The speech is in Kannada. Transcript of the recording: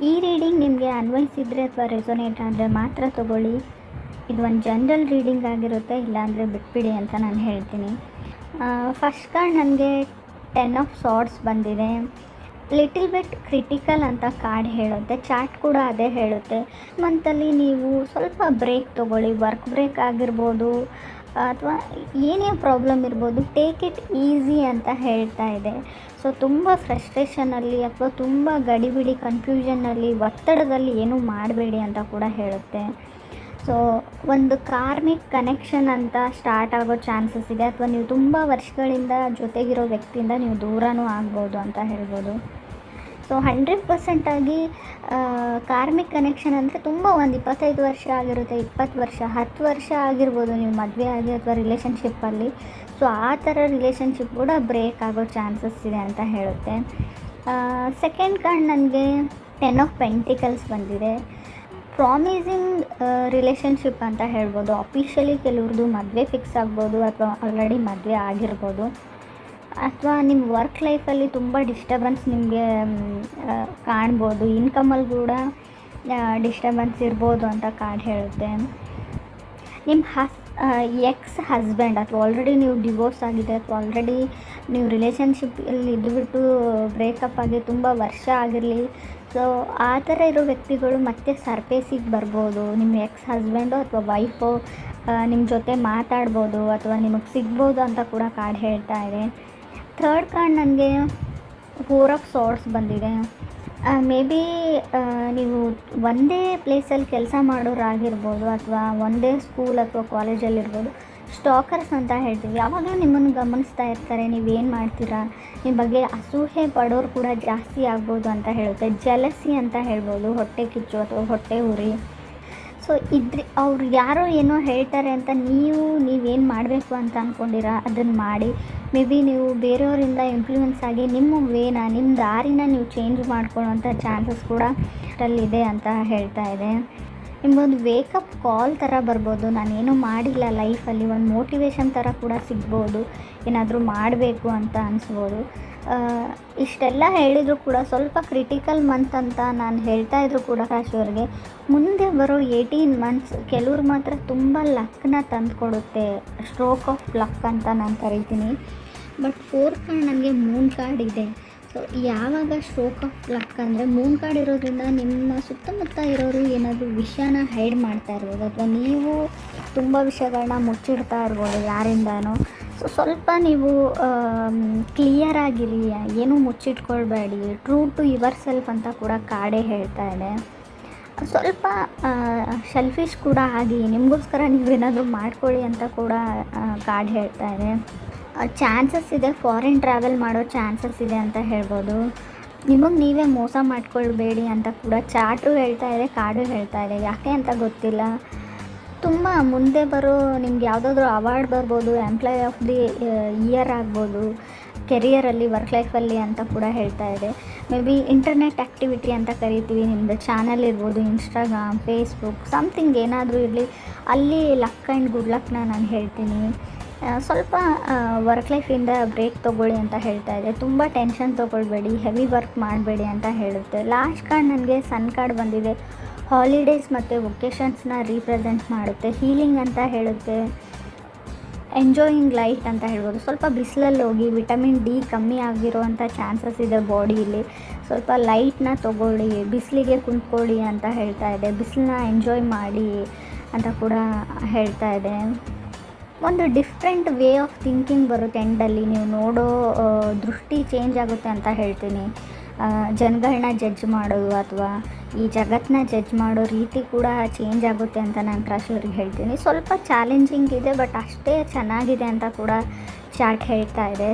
ಈ ರೀಡಿಂಗ್ ನಿಮಗೆ ಅನ್ವಯಿಸಿದರೆ ಅಥವಾ ರೆಸೊನೇಟ್ ಆದರೆ ಮಾತ್ರ ತೊಗೊಳ್ಳಿ. ಇದು ಒಂದು ಜನರಲ್ ರೀಡಿಂಗ್ ಆಗಿರುತ್ತೆ, ಇಲ್ಲಾಂದರೆ ಬಿಟ್ಬಿಡಿ ಅಂತ ನಾನು ಹೇಳ್ತೀನಿ. ಫಸ್ಟ್ ಕಾರ್ಡ್ ನನಗೆ 10 ಆಫ್ ಸಾರ್ಡ್ಸ್ ಬಂದಿದೆ. ಲಿಟಲ್ ಬಿಟ್ ಕ್ರಿಟಿಕಲ್ ಅಂತ ಕಾರ್ಡ್ ಹೇಳುತ್ತೆ. ಚಾರ್ಟ್ ಕೂಡ ಅದೇ ಹೇಳುತ್ತೆ. ಮಂತಲ್ಲಿ ನೀವು ಸ್ವಲ್ಪ ಬ್ರೇಕ್ ತೊಗೊಳ್ಳಿ. ವರ್ಕ್ ಬ್ರೇಕ್ ಆಗಿರ್ಬೋದು ಅಥವಾ ಏನೇ ಪ್ರಾಬ್ಲಮ್ ಇರ್ಬೋದು, ಟೇಕ್ ಇಟ್ ಈಸಿ ಅಂತ ಹೇಳ್ತಾ ಇದೆ. ಸೊ ತುಂಬ ಫ್ರಸ್ಟ್ರೇಷನಲ್ಲಿ ಅಥವಾ ತುಂಬ ಗಡಿಬಿಡಿ ಕನ್ಫ್ಯೂಷನ್ನಲ್ಲಿ ಒತ್ತಡದಲ್ಲಿ ಏನೂ ಮಾಡಬೇಡಿ ಅಂತ ಕೂಡ ಹೇಳುತ್ತೆ. ಸೊ ಒಂದು ಕಾರ್ಮಿಕ್ ಕನೆಕ್ಷನ್ ಅಂತ ಸ್ಟಾರ್ಟ್ ಆಗೋ ಚಾನ್ಸಸ್ ಇದೆ, ಅಥವಾ ನೀವು ತುಂಬ ವರ್ಷಗಳಿಂದ ಜೊತೆಗಿರೋ ವ್ಯಕ್ತಿಯಿಂದ ನೀವು ದೂರನೂ ಆಗ್ಬೋದು ಅಂತ ಹೇಳ್ಬೋದು. ಸೊ 100% ಆಗಿ ಕಾರ್ಮಿಕ್ ಕನೆಕ್ಷನ್ ಅಂದರೆ ತುಂಬ ಒಂದು 25 ವರ್ಷ ಆಗಿರುತ್ತೆ, 20 ವರ್ಷ, 10 ವರ್ಷ ಆಗಿರ್ಬೋದು ನೀವು ಮದುವೆ ಆಗಿ ಅಥವಾ ರಿಲೇಷನ್ಶಿಪ್ಪಲ್ಲಿ. ಸೊ ಆ ಥರ ರಿಲೇಷನ್ಶಿಪ್ ಕೂಡ ಬ್ರೇಕ್ ಆಗೋ ಚಾನ್ಸಸ್ ಇದೆ ಅಂತ ಹೇಳುತ್ತೆ. ಸೆಕೆಂಡ್ ಕಾರ್ಡ್ ನನಗೆ 10 ಆಫ್ ಪೆಂಟಿಕಲ್ಸ್ ಬಂದಿದೆ. ಪ್ರಾಮಿಸಿಂಗ್ ರಿಲೇಷನ್ಶಿಪ್ ಅಂತ ಹೇಳ್ಬೋದು. ಅಫಿಷಿಯಲಿ ಕೆಲವ್ರದ್ದು ಮದುವೆ ಫಿಕ್ಸ್ ಆಗ್ಬೋದು ಅಥವಾ ಆಲ್ರೆಡಿ ಮದುವೆ ಆಗಿರ್ಬೋದು. ಅಥವಾ ನಿಮ್ಮ ವರ್ಕ್ ಲೈಫಲ್ಲಿ ತುಂಬ ಡಿಸ್ಟರ್ಬೆನ್ಸ್ ನಿಮಗೆ ಕಾಣ್ಬೋದು. ಇನ್ಕಮಲ್ಲಿ ಕೂಡ ಡಿಸ್ಟರ್ಬೆನ್ಸ್ ಇರ್ಬೋದು ಅಂತ ಕಾರ್ಡ್ ಹೇಳುತ್ತೆ. ನಿಮ್ಮ ಎಕ್ಸ್ ಹಸ್ಬೆಂಡ್ ಅಥವಾ ಆಲ್ರೆಡಿ ನೀವು ಡಿವೋರ್ಸ್ ಆಗಿದೆ ಅಥವಾ ಆಲ್ರೆಡಿ ನೀವು ರಿಲೇಷನ್ಶಿಪ್ಪಲ್ಲಿ ಇದ್ದುಬಿಟ್ಟು ಬ್ರೇಕಪ್ ಆಗಿ ತುಂಬ ವರ್ಷ ಆಗಿರಲಿ, ಸೊ ಆ ಥರ ಇರೋ ವ್ಯಕ್ತಿಗಳು ಮತ್ತೆ ಸರ್ಫೇಸಿಗೆ ಬರ್ಬೋದು. ನಿಮ್ಮ ಎಕ್ಸ್ ಹಸ್ಬೆಂಡು ಅಥವಾ ವೈಫು ನಿಮ್ಮ ಜೊತೆ ಮಾತಾಡ್ಬೋದು ಅಥವಾ ನಿಮಗೆ ಸಿಗ್ಬೋದು ಅಂತ ಕೂಡ ಕಾರ್ಡ್ ಹೇಳ್ತಾ ಇದೆ. ಥರ್ಡ್ ಕಾರ್ಡ್ ನನಗೆ 4 ಆಫ್ ಸಾರ್ಡ್ಸ್ ಬಂದಿದೆ. ಮೇ ಬಿ ನೀವು ಒಂದೇ ಪ್ಲೇಸಲ್ಲಿ ಕೆಲಸ ಮಾಡೋರಾಗಿರ್ಬೋದು ಅಥವಾ ಒಂದೇ ಸ್ಕೂಲ್ ಅಥವಾ ಕಾಲೇಜಲ್ಲಿರ್ಬೋದು. ಸ್ಟಾಕರ್ಸ್ ಅಂತ ಹೇಳ್ತೀವಿ. ಯಾವಾಗಲೂ ನಿಮ್ಮನ್ನು ಗಮನಿಸ್ತಾ ಇರ್ತಾರೆ, ನೀವೇನು ಮಾಡ್ತೀರಾ, ನಿಮ್ಮ ಬಗ್ಗೆ ಅಸೂಹೆ ಪಡೋರು ಕೂಡ ಜಾಸ್ತಿ ಆಗ್ಬೋದು ಅಂತ ಹೇಳುತ್ತೆ. ಜಲಸಿ ಅಂತ ಹೇಳ್ಬೋದು, ಹೊಟ್ಟೆ ಕಿಚ್ಚು ಅಥವಾ ಹೊಟ್ಟೆ ಉರಿ. ಸೊ ಅವ್ರು ಯಾರೋ ಏನೋ ಹೇಳ್ತಾರೆ ಅಂತ ನೀವೇನು ಮಾಡಬೇಕು ಅಂತ ಅಂದ್ಕೊಂಡಿರಾ ಅದನ್ನು ಮಾಡಿ. ಮೇ ಬಿ ನೀವು ಬೇರೆಯವರಿಂದ ಇನ್ಫ್ಲೂಯೆನ್ಸ್ ಆಗಿ ನಿಮ್ಮ ದಾರಿನ ನೀವು ಚೇಂಜ್ ಮಾಡ್ಕೊಳ್ಳೋವಂಥ ಚಾನ್ಸಸ್ ಕೂಡ ಅಲ್ಲಿದೆ ಅಂತ ಹೇಳ್ತಾ ಇದೆ. ನಿಮಗೊಂದು ವೇಕಪ್ ಕಾಲ್ ಥರ ಬರ್ಬೋದು. ನಾನೇನೂ ಮಾಡಿಲ್ಲ ಲೈಫಲ್ಲಿ, ಒಂದು ಮೋಟಿವೇಶನ್ ಥರ ಕೂಡ ಸಿಗ್ಬೋದು. ಏನಾದರೂ ಮಾಡಬೇಕು ಅಂತ ಅನಿಸ್ಬೋದು. ಇಷ್ಟೆಲ್ಲ ಹೇಳಿದರೂ ಕೂಡ ಸ್ವಲ್ಪ ಕ್ರಿಟಿಕಲ್ ಮಂತ್ ಅಂತ ನಾನು ಹೇಳ್ತಾ ಇದ್ರು ಕೂಡ ರಾಶಿಯವರಿಗೆ ಮುಂದೆ ಬರೋ 18 ಮಂತ್ಸ್ ಕೆಲವ್ರು ಮಾತ್ರ ತುಂಬ ಲಕ್ನ ತಂದುಕೊಡುತ್ತೆ. ಸ್ಟ್ರೋಕ್ ಆಫ್ ಲಕ್ ಅಂತ ನಾನು ಕರಿತೀನಿ. ಬಟ್ 4th ಕಾರ್ಡ್ ನನಗೆ ಮೂನ್ ಕಾರ್ಡ್ ಇದೆ. ಸೊ ಯಾವಾಗ ಸ್ಟ್ರೋಕ್ ಆಫ್ ಲಕ್ ಅಂದರೆ ಮೂನ್ ಕಾರ್ಡ್ ಇರೋದ್ರಿಂದ ನಿಮ್ಮ ಸುತ್ತಮುತ್ತ ಇರೋರು ಏನಾದರೂ ವಿಷಯನ ಹೈಡ್ ಮಾಡ್ತಾ ಇರ್ಬೋದು ಅಥವಾ ನೀವು ತುಂಬ ವಿಷಯಗಳನ್ನ ಮುಚ್ಚಿಡ್ತಾ ಇರ್ಬೋದು ಯಾರಿಂದನೋ. ಸೊ ಸ್ವಲ್ಪ ನೀವು ಕ್ಲಿಯರಾಗಿರಿ, ಏನೂ ಮುಚ್ಚಿಟ್ಕೊಳ್ಬೇಡಿ. ಟ್ರೂ ಟು ಯುವರ್ ಸೆಲ್ಫ್ ಅಂತ ಕೂಡ ಕಾರ್ಡೇ ಹೇಳ್ತಾ ಇದೆ. ಸ್ವಲ್ಪ ಸೆಲ್ಫಿಶ್ ಕೂಡ ಆಗಿ ನಿಮಗೋಸ್ಕರ ನೀವೇನಾದರೂ ಮಾಡ್ಕೊಳ್ಳಿ ಅಂತ ಕೂಡ ಕಾರ್ಡ್ ಹೇಳ್ತಾ ಇದೆ. ಚಾನ್ಸಸ್ ಇದೆ, ಫಾರಿನ್ ಟ್ರಾವೆಲ್ ಮಾಡೋ ಚಾನ್ಸಸ್ ಇದೆ ಅಂತ ಹೇಳ್ಬೋದು. ನಿಮಗೆ ನೀವೇ ಮೋಸ ಮಾಡ್ಕೊಳ್ಬೇಡಿ ಅಂತ ಕೂಡ ಚಾರ್ಟು ಹೇಳ್ತಾ ಇದೆ, ಕಾರ್ಡು ಹೇಳ್ತಾ ಇದೆ. ಯಾಕೆ ಅಂತ ಗೊತ್ತಿಲ್ಲ. ತುಂಬ ಮುಂದೆ ಬರೋ ನಿಮ್ಗೆ ಯಾವುದಾದ್ರೂ ಅವಾರ್ಡ್ ಬರ್ಬೋದು, ಎಂಪ್ಲಾಯ್ ಆಫ್ ದಿ ಇಯರ್ ಆಗ್ಬೋದು, ಕೆರಿಯರಲ್ಲಿ ವರ್ಕ್ ಲೈಫಲ್ಲಿ ಅಂತ ಕೂಡ ಹೇಳ್ತಾ ಇದೆ. ಮೇ ಬಿ ಇಂಟರ್ನೆಟ್ ಆ್ಯಕ್ಟಿವಿಟಿ ಅಂತ ಕರಿತೀವಿ, ನಿಮ್ಮದು ಚಾನಲ್ ಇರ್ಬೋದು, ಇನ್ಸ್ಟಾಗ್ರಾಮ್, ಫೇಸ್ಬುಕ್, ಸಮಥಿಂಗ್ ಏನಾದರೂ ಇರಲಿ, ಅಲ್ಲಿ ಲಕ್ ಆ್ಯಂಡ್ ಗುಡ್ ಲಕ್ನ ನಾನು ಹೇಳ್ತೀನಿ. ಸ್ವಲ್ಪ ವರ್ಕ್ ಲೈಫಿಂದ ಬ್ರೇಕ್ ತೊಗೊಳ್ಳಿ ಅಂತ ಹೇಳ್ತಾ ಇದೆ. ತುಂಬ ಟೆನ್ಷನ್ ತೊಗೊಳ್ಬೇಡಿ, ಹೆವಿ ವರ್ಕ್ ಮಾಡಬೇಡಿ ಅಂತ ಹೇಳುತ್ತೆ. ಲಾಸ್ಟ್ ಕಾರ್ಡ್ ನನಗೆ ಸನ್ ಕಾರ್ಡ್ ಬಂದಿದೆ. ಹಾಲಿಡೇಸ್ ಮತ್ತು ವೊಕೇಷನ್ಸ್ನ ರೀಪ್ರೆಸೆಂಟ್ ಮಾಡುತ್ತೆ. ಹೀಲಿಂಗ್ ಅಂತ ಹೇಳುತ್ತೆ. ಎಂಜಾಯಿಂಗ್ ಲೈಟ್ ಅಂತ ಹೇಳ್ಬೋದು. ಸ್ವಲ್ಪ ಬಿಸಿಲಲ್ಲಿ ಹೋಗಿ ವಿಟಮಿನ್ ಡಿ ಕಮ್ಮಿ ಆಗಿರೋವಂಥ ಚಾನ್ಸಸ್ ಇದೆ ಬಾಡಿಯಲ್ಲಿ. ಸ್ವಲ್ಪ ಲೈಟ್ನ ತೊಗೊಳ್ಳಿ, ಬಿಸಿಲಿಗೆ ಕುಂತ್ಕೊಳ್ಳಿ ಅಂತ ಹೇಳ್ತಾ ಇದೆ. ಬಿಸಿಲನ್ನ ಎಂಜಾಯ್ ಮಾಡಿ ಅಂತ ಕೂಡ ಹೇಳ್ತಾ ಇದೆ. ಒಂದು ಡಿಫ್ರೆಂಟ್ ವೇ ಆಫ್ ಥಿಂಕಿಂಗ್ ಬರುತ್ತೆ ಎಂಡಲ್ಲಿ. ನೀವು ನೋಡೋ ದೃಷ್ಟಿ ಚೇಂಜ್ ಆಗುತ್ತೆ ಅಂತ ಹೇಳ್ತೀನಿ. ಜನಗಳನ್ನ ಜಡ್ಜ್ ಮಾಡೋದು ಅಥವಾ ಈ ಜಗತ್ತನ್ನ ಜಡ್ಜ್ ಮಾಡೋ ರೀತಿ ಕೂಡ ಚೇಂಜ್ ಆಗುತ್ತೆ ಅಂತ ನಾನು ರಾಶಿಯವರಿಗೆ ಹೇಳ್ತೀನಿ. ಸ್ವಲ್ಪ ಚಾಲೆಂಜಿಂಗ್ ಇದೆ, ಬಟ್ ಅಷ್ಟೇ ಚೆನ್ನಾಗಿದೆ ಅಂತ ಕೂಡ ಚಾರ್ಟ್ ಹೇಳ್ತಾ ಇದೆ.